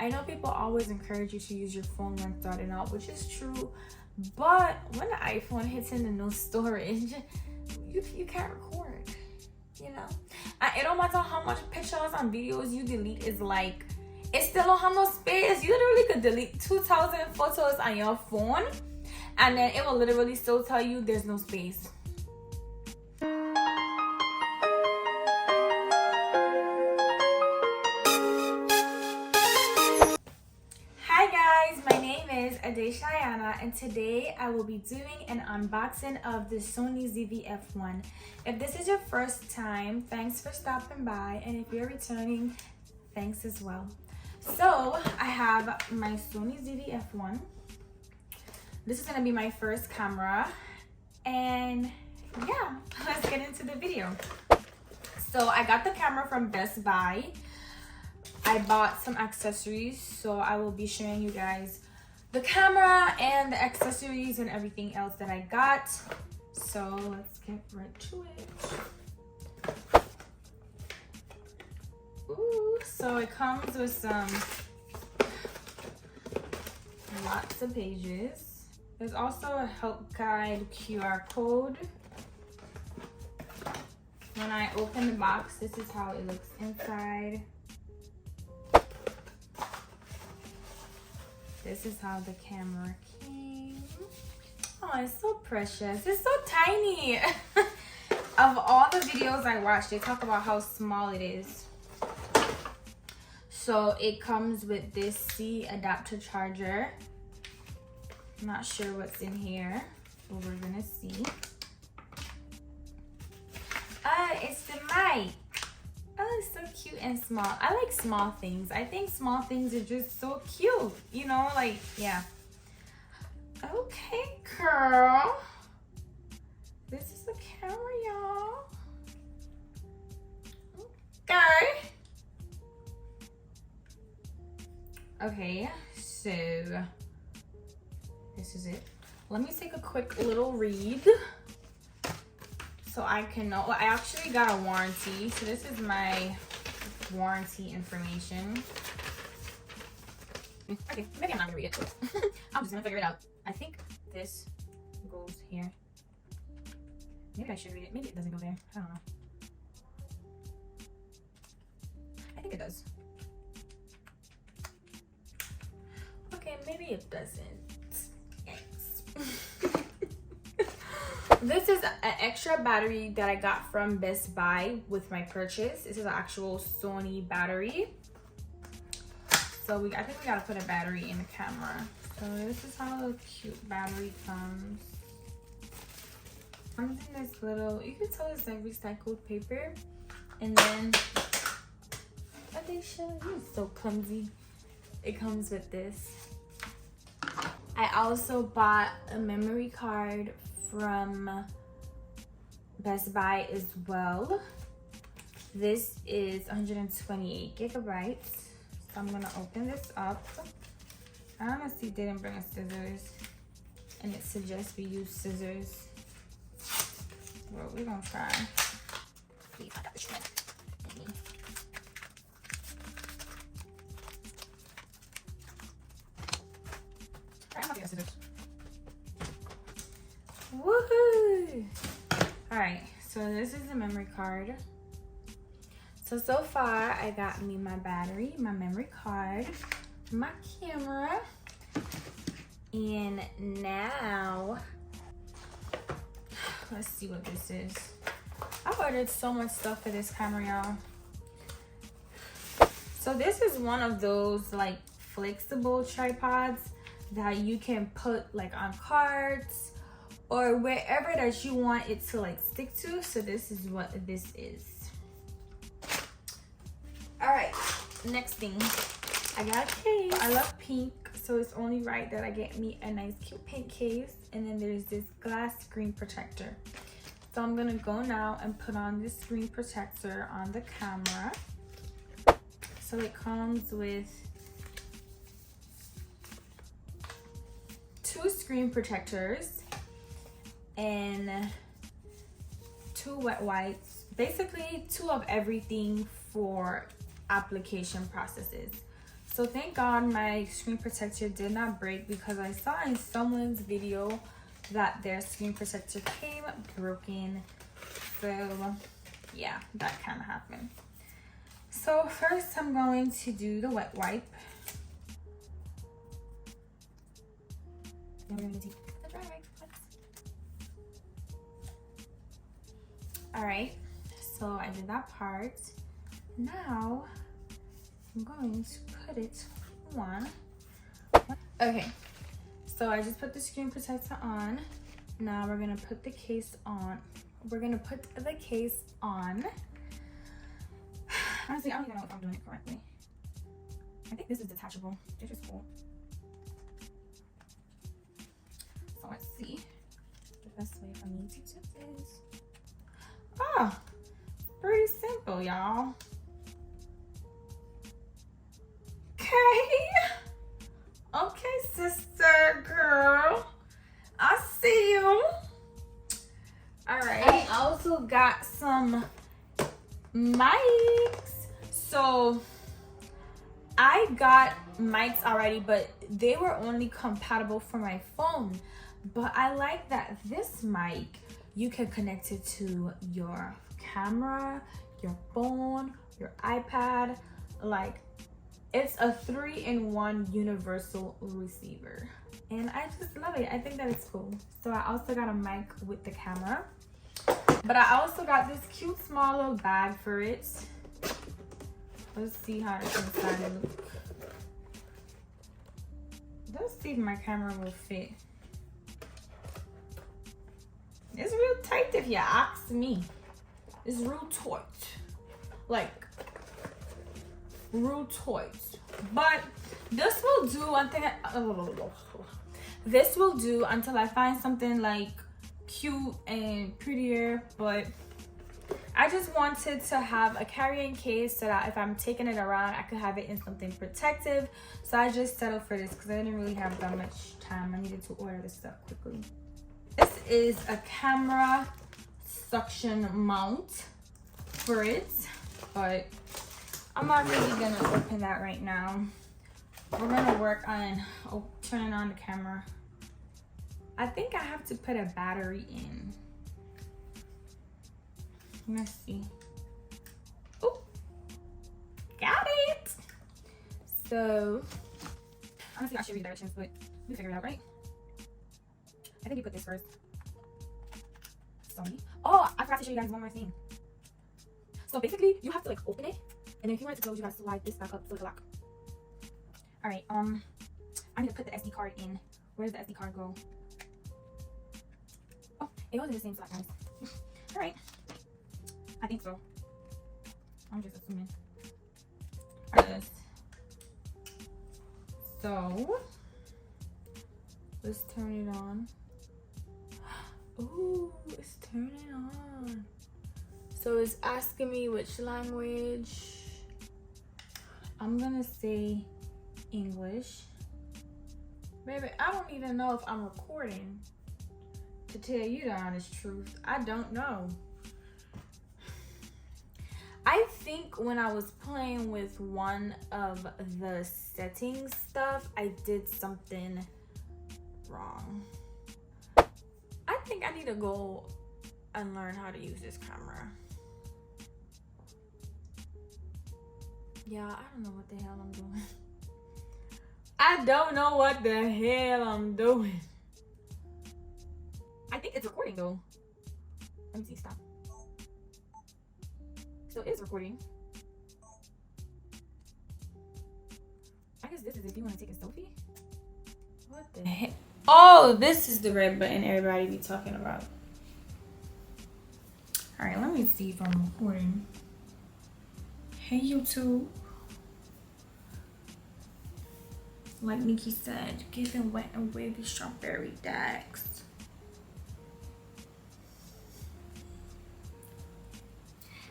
I know people always encourage you to use your phone when starting out, which is true, but when the iPhone hits into no storage, you can't record, you know? It don't matter how much pictures and videos you delete, is like, it still don't have no space. You literally could delete 2,000 photos on your phone, and then it will literally still tell you there's no space. Hi guys, my name is Adaesha Ayanna, and today I will be doing an unboxing of the Sony ZV-1F. If this is your first time, thanks for stopping by, and if you're returning, thanks as well. So I have my Sony ZV-1F. This is gonna be my first camera, and yeah, let's get into the video. So I got the camera from Best Buy. I bought some accessories, so I will be showing you guys the camera and the accessories and everything else that I got. So let's get right to it. Ooh, so it comes with some lots of pages. There's also a help guide QR code. When I open the box, this is how it looks inside. This is how the camera came. Oh, it's so precious. It's so tiny. Of all the videos I watched, they talk about how small it is. So it comes with this C adapter charger. I'm not sure what's in here, but we're gonna see. It's the mic. Oh, it's so cute and small. I like small things. I think small things are just so cute. You know, like, yeah. Okay, girl. This is the camera, y'all. Okay. Okay, so this is it. Let me take a quick little read so I can know. Well, I actually got a warranty, so this is my warranty information. Okay, maybe I'm not gonna read it. I'm just gonna figure it out. I think this goes here. Maybe I should read it. Maybe it doesn't go there. I don't know. I think it does. Okay, maybe it doesn't. Yikes. This is an extra battery that I got from Best Buy with my purchase. This is an actual Sony battery. So I think we gotta put a battery in the camera. So this is how the cute battery comes. Comes in this little, you can tell it's like recycled paper. And then, Adaesha, you're so clumsy. It comes with this. I also bought a memory card from Best Buy as well. This is 128 gigabytes. So I'm gonna open this up. I honestly didn't bring a scissors, and it suggests we use scissors. Well, we're gonna try. See if I got the shred. I'm not getting scissors. Woohoo! Alright, so this is the memory card. So far I got me my battery, my memory card, my camera, and now let's see what this is. I ordered so much stuff for this camera, y'all. So this is one of those like flexible tripods that you can put like on cards or wherever that you want it to like stick to. So this is what this is. All right, next thing, I got a case. I love pink, so it's only right that I get me a nice cute pink case. And then there's this glass screen protector. So I'm gonna go now and put on this screen protector on the camera. So it comes with 2 screen protectors and 2 wet wipes. Basically 2 of everything for application processes. So thank God my screen protector did not break, because I saw in someone's video that their screen protector came broken. So yeah, that kind of happened. So first I'm going to do the wet wipe. Then we're going to do the dry wipe. Alright, so I did that part. Now I'm going to put it on. Okay, so I just put the screen protector on. Now we're gonna put the case on. Honestly, I don't even know if I'm doing it correctly. I think this is detachable, which is cool. So let's see the best way for me to do this. Oh, pretty simple, y'all. Okay, sister girl, I see you. All right, I also got some mics. So I got mics already, but they were only compatible for my phone. But I like that this mic, you can connect it to your camera, your phone, your iPad. Like, it's a 3-in-1 universal receiver. And I just love it. I think that it's cool. So I also got a mic with the camera. But I also got this cute small little bag for it. Let's see how it's inside look. Let's see if my camera will fit. It's real tight if you ask me. It's real tight. Like, real tight. But this will do this will do until I find something like cute and prettier. But I just wanted to have a carrying case so that if I'm taking it around, I could have it in something protective. So I just settled for this because I didn't really have that much time. I needed to order this stuff quickly. This is a camera suction mount for it, but I'm not really gonna open that right now. We're gonna work on turning on the camera. I think I have to put a battery in. Let's see. Oh, got it. So honestly, I should read directions, but we figure it out, right? I think you put this first. Sony. Oh, I forgot to show you guys one more thing. So basically, you have to like open it, and then if you want it to close, you have to slide this back up so it'll lock. All right. I need to put the SD card in. Where does the SD card go? Oh, it goes in the same slot, guys. All right. I think so. I'm just assuming. All right. So let's turn it on. Ooh, it's turning on. So it's asking me which language. I'm gonna say English. Baby, I don't even know if I'm recording. To tell you the honest truth, I don't know. I think when I was playing with one of the settings stuff, I did something wrong. I think I need to go and learn how to use this camera. Yeah, I don't know what the hell I'm doing. I don't know what the hell I'm doing. I think it's recording though. Let me see, stop. Still is recording. I guess this is if you want to take a selfie. What the heck? Oh, this is the red button everybody be talking about. All right, let me see if I'm recording. Hey, YouTube. Like Nikki said, giving wet and wavy strawberry dags.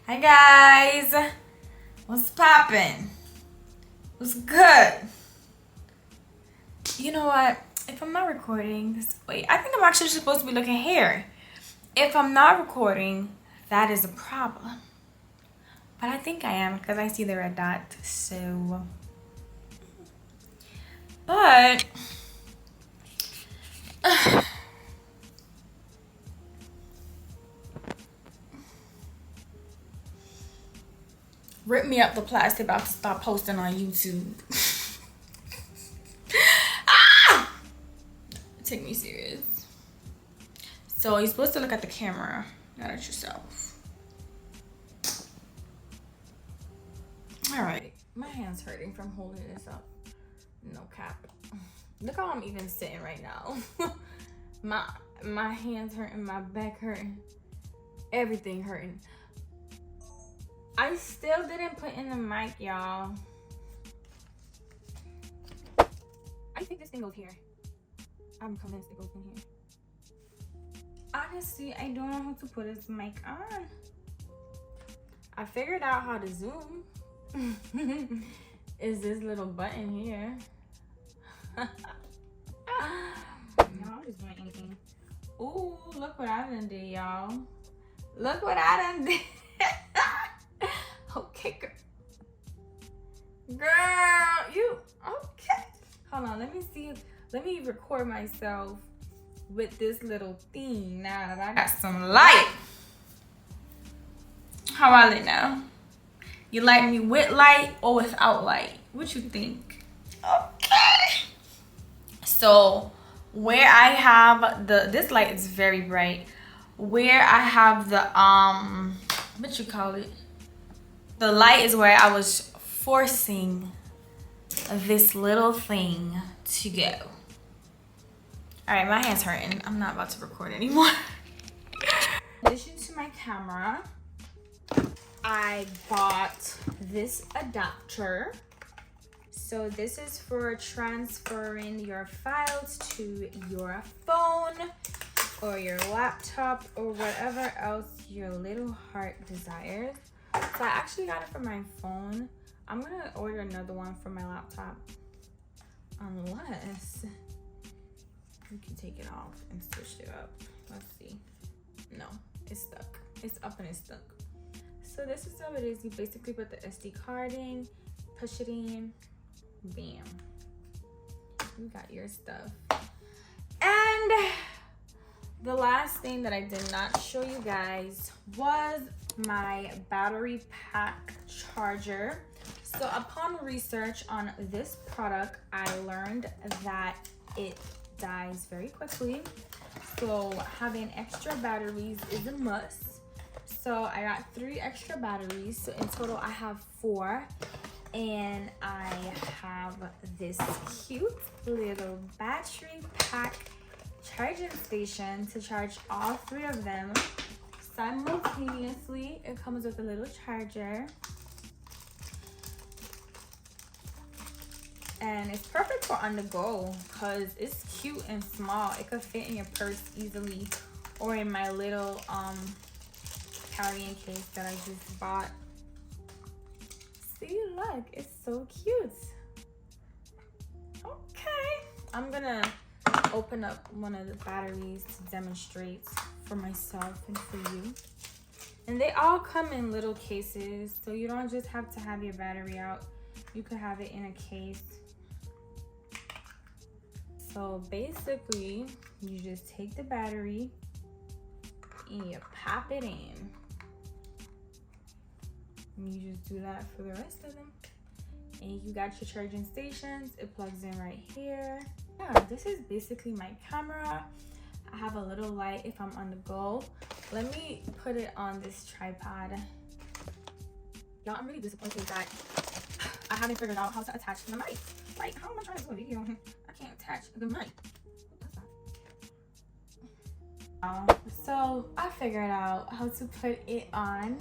Hi guys, what's poppin'? What's good? You know what? If I'm not recording this, wait, I think I'm actually supposed to be looking here. If I'm not recording, that is a problem. But I think I am because I see the red dot. So But rip me up the plastic, about to stop posting on YouTube. Take me serious. So you're supposed to look at the camera, not at yourself. All right, my hand's hurting from holding this up. No cap. Look how I'm even sitting right now. my hands hurting, my back hurting, everything hurting. I still didn't put in the mic, y'all. I think this thing goes here. I'm convinced it goes in here. Honestly, I don't know how to put this mic on. I figured out how to zoom. Is this little button here. No, I'm just doing anything. Ooh, look what I done did, y'all. Look what I done did. Okay, girl, you okay? Hold on, let me see. Let me record myself with this little thing now that I got some light. How I look now? You like me with light or without light? What you think? Okay. So where I have this light is very bright. Where I have the what you call it? The light is where I was forcing this little thing to go. All right, my hand's hurting. I'm not about to record anymore. In addition to my camera, I bought this adapter. So this is for transferring your files to your phone or your laptop or whatever else your little heart desires. So I actually got it for my phone. I'm gonna order another one for my laptop. Unless we can take it off and switch it up. Let's see. No, it's stuck. It's up and it's stuck. So this is how it is. You basically put the SD card in, push it in, bam. You got your stuff. And the last thing that I did not show you guys was my battery pack charger. So upon research on this product, I learned that it dies very quickly. So having extra batteries is a must. So I got 3 extra batteries. So in total, I have 4. And I have this cute little battery pack charging station to charge all 3 of them simultaneously. It comes with a little charger. And it's perfect for on the go because it's cute and small. It could fit in your purse easily or in my little carrying case that I just bought. See, look, it's so cute. Okay, I'm gonna open up one of the batteries to demonstrate for myself and for you. And they all come in little cases, so you don't just have to have your battery out. You could have it in a case. So basically, you just take the battery and you pop it in. And you just do that for the rest of them. And you got your charging stations. It plugs in right here. Yeah, this is basically my camera. I have a little light if I'm on the go. Let me put it on this tripod. Y'all, I'm really disappointed that I haven't figured out how to attach the mic. Like, how am I trying to do a video? I can't attach the mic. So I figured out how to put it on.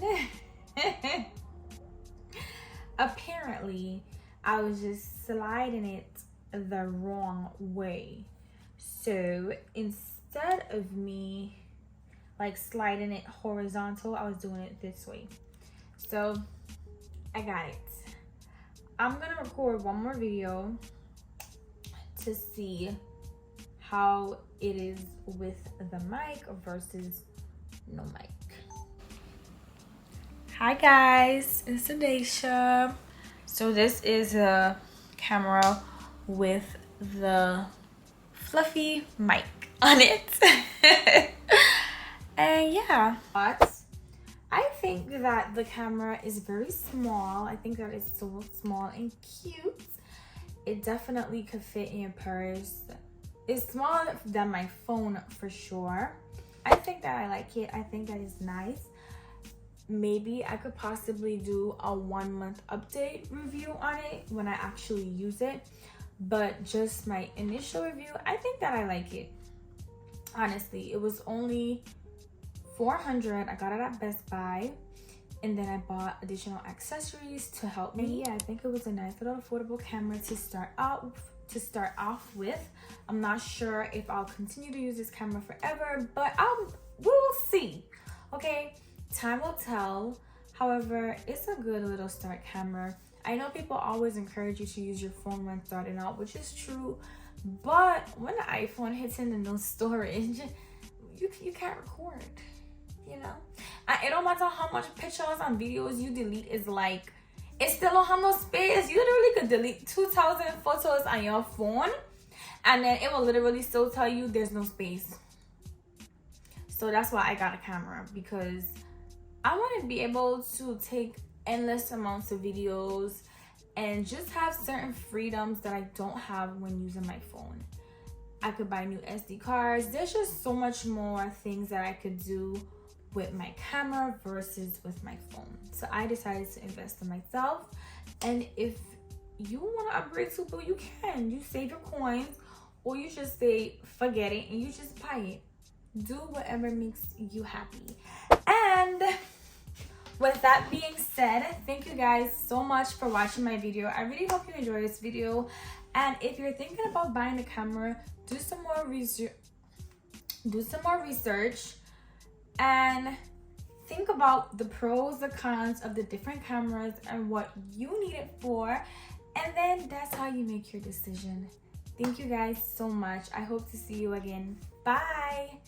Apparently, I was just sliding it the wrong way. So instead of me like sliding it horizontal, I was doing it this way. So I got it. I'm gonna record one more video to see how it is with the mic versus no mic. Hi guys, it's Adaesha. So this is a camera with the fluffy mic on it. And yeah, but I think that the camera is very small. I think that it's so small and cute. It definitely could fit in your purse. It's smaller than my phone for sure. I think that I like it. I think that is nice. Maybe I could possibly do a 1 month update review on it when I actually use it. But just my initial review, I think that I like it. Honestly, it was only $400. I got it at Best Buy. And then I bought additional accessories to help me. Yeah, I think it was a nice little affordable camera to start off with. I'm not sure if I'll continue to use this camera forever, but we'll see. Okay, time will tell. However, it's a good little start camera. I know people always encourage you to use your phone when starting out, which is true, but when the iPhone hits into no storage, you can't record, you know? It don't matter how much pictures and videos you delete, it's like, it still don't have no space. You literally could delete 2,000 photos on your phone, and then it will literally still tell you there's no space. So that's why I got a camera, because I want to be able to take endless amounts of videos and just have certain freedoms that I don't have when using my phone. I could buy new SD cards. There's just so much more things that I could do with my camera versus with my phone. So I decided to invest in myself. And if you want to upgrade super, you can. You save your coins, or you just say forget it and you just buy it. Do whatever makes you happy. And with that being said, thank you guys so much for watching my video. I really hope you enjoyed this video. And if you're thinking about buying a camera, do some more research and think about the pros, the cons of the different cameras and what you need it for. And then that's how you make your decision. Thank you guys so much. I hope to see you again. Bye.